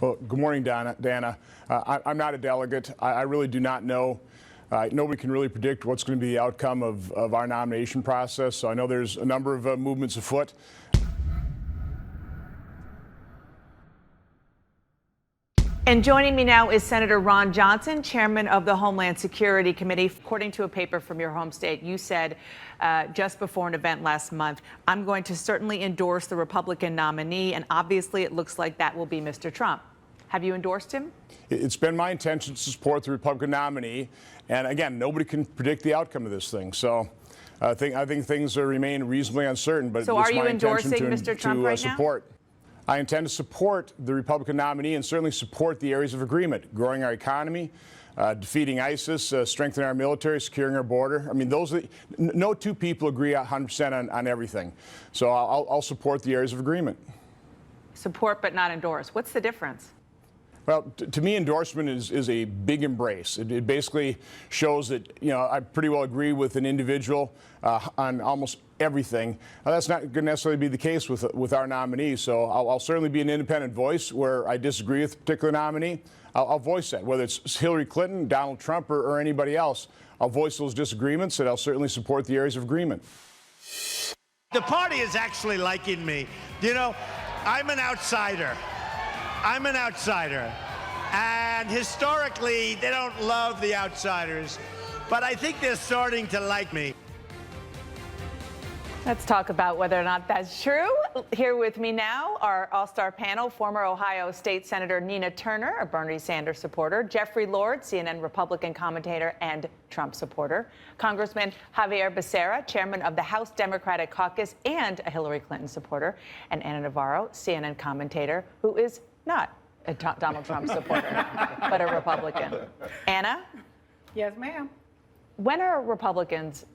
Well, good morning, Dana. I'm not a delegate. I really do not know. Nobody can really predict what's going to be the outcome of our nomination process. So I know there's a number of movements afoot. And joining me now is Senator Ron Johnson, chairman of the Homeland Security Committee. According to a paper from your home state, you said just before an event last month, I'm going to certainly endorse the Republican nominee, and obviously it looks like that will be Mr. Trump. Have you endorsed him? It's been my intention to support the Republican nominee. And again, nobody can predict the outcome of this thing. So I think things remain reasonably uncertain. But so it's are you my endorsing intention Mr. Trump right support. now? I intend to support the Republican nominee and certainly support the areas of agreement: growing our economy, defeating ISIS, strengthening our military, securing our border. I mean, no two people agree 100% on everything. So I'll support the areas of agreement. Support but not endorse. What's the difference? Well, to me, endorsement is a big embrace. It basically shows that, I pretty well agree with an individual on almost everything. Now, that's not going to necessarily be the case with our nominee. So I'll certainly be an independent voice where I disagree with a particular nominee. I'll voice that, whether it's Hillary Clinton, Donald Trump, or anybody else. I'll voice those disagreements, and I'll certainly support the areas of agreement. The party is actually liking me. I'm an outsider. And historically, they don't love the outsiders. But I think they're starting to like me. Let's talk about whether or not that's true. Here with me now, our all-star panel, former Ohio State Senator Nina Turner, a Bernie Sanders supporter, Jeffrey Lord, CNN Republican commentator and Trump supporter, Congressman Javier Becerra, chairman of the House Democratic Caucus and a Hillary Clinton supporter, and Anna Navarro, CNN commentator, who is not a Donald Trump supporter, but a Republican. Anna? Yes, ma'am. When are Republicans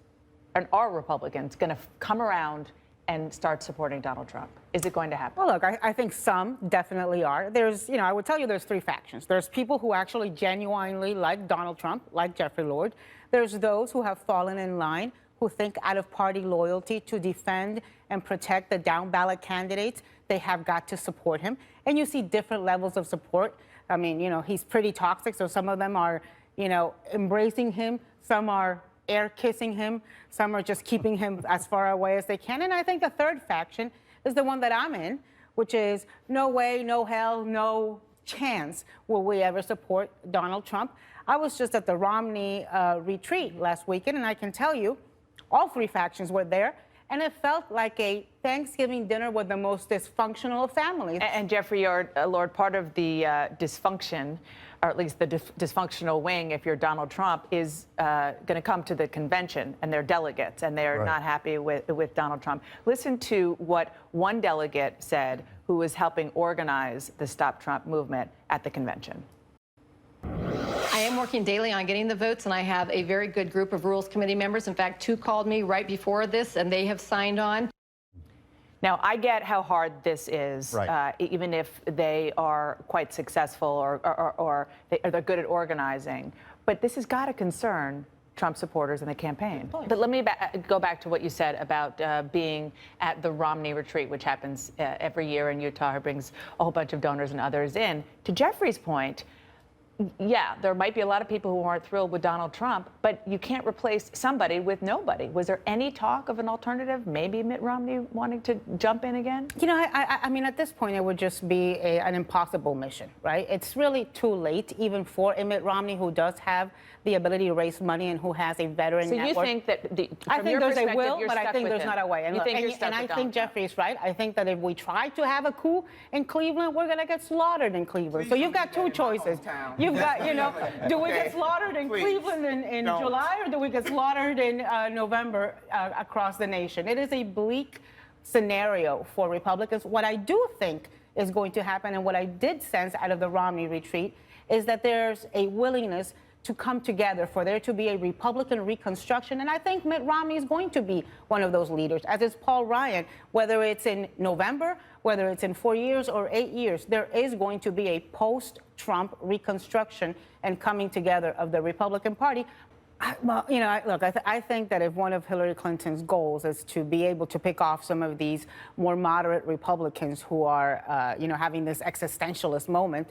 going to come around and start supporting Donald Trump? Is it going to happen? Well, look, I think some definitely are. I would tell you there's three factions. There's people who actually genuinely like Donald Trump, like Jeffrey Lord. There's those who have fallen in line, who think out of party loyalty to defend and protect the down ballot candidates, they have got to support him. And you see different levels of support. I mean, he's pretty toxic, so some of them are, embracing him. Some are air kissing him. Some are just keeping him as far away as they can. And I think the third faction is the one that I'm in, which is no way, no hell, no chance will we ever support Donald Trump. I was just at the Romney retreat last weekend, and I can tell you all three factions were there. And it felt like a Thanksgiving dinner with the most dysfunctional of families. And Jeffrey Lord, part of the dysfunction, or at least the dysfunctional wing, if you're Donald Trump, is going to come to the convention and their delegates, and they're not happy with Donald Trump. Listen to what one delegate said who was helping organize the Stop Trump movement at the convention. I am working daily on getting the votes, and I have a very good group of Rules Committee members. In fact, two called me right before this, and they have signed on. Now, I get how hard this is, even if they are quite successful or they're good at organizing. But this has got to concern Trump supporters in the campaign. But let me go back to what you said about being at the Romney retreat, which happens every year in Utah. It brings a whole bunch of donors and others in. To Jeffrey's point, yeah, there might be a lot of people who aren't thrilled with Donald Trump, but you can't replace somebody with nobody. Was there any talk of an alternative? Maybe Mitt Romney wanting to jump in again? I mean, at this point, it would just be an impossible mission, right? It's really too late, even for a Mitt Romney who does have the ability to raise money and who has a veteran network. So you think that, I think there's a will, but I think there's not a way. And I think Jeffrey's right. I think that if we try to have a coup in Cleveland, we're going to get slaughtered in Cleveland. So you've got two choices. You've got, do we get slaughtered in Cleveland in July, or do we get slaughtered in November across the nation? It is a bleak scenario for Republicans. What I do think is going to happen, and what I did sense out of the Romney retreat, is that there's a willingness to come together, for there to be a Republican reconstruction. And I think Mitt Romney is going to be one of those leaders, as is Paul Ryan. Whether it's in November, whether it's in 4 years or 8 years, there is going to be a post-Trump reconstruction and coming together of the Republican Party. Well, you know, look, I think that if one of Hillary Clinton's goals is to be able to pick off some of these more moderate Republicans who are, you know, having this existentialist moment,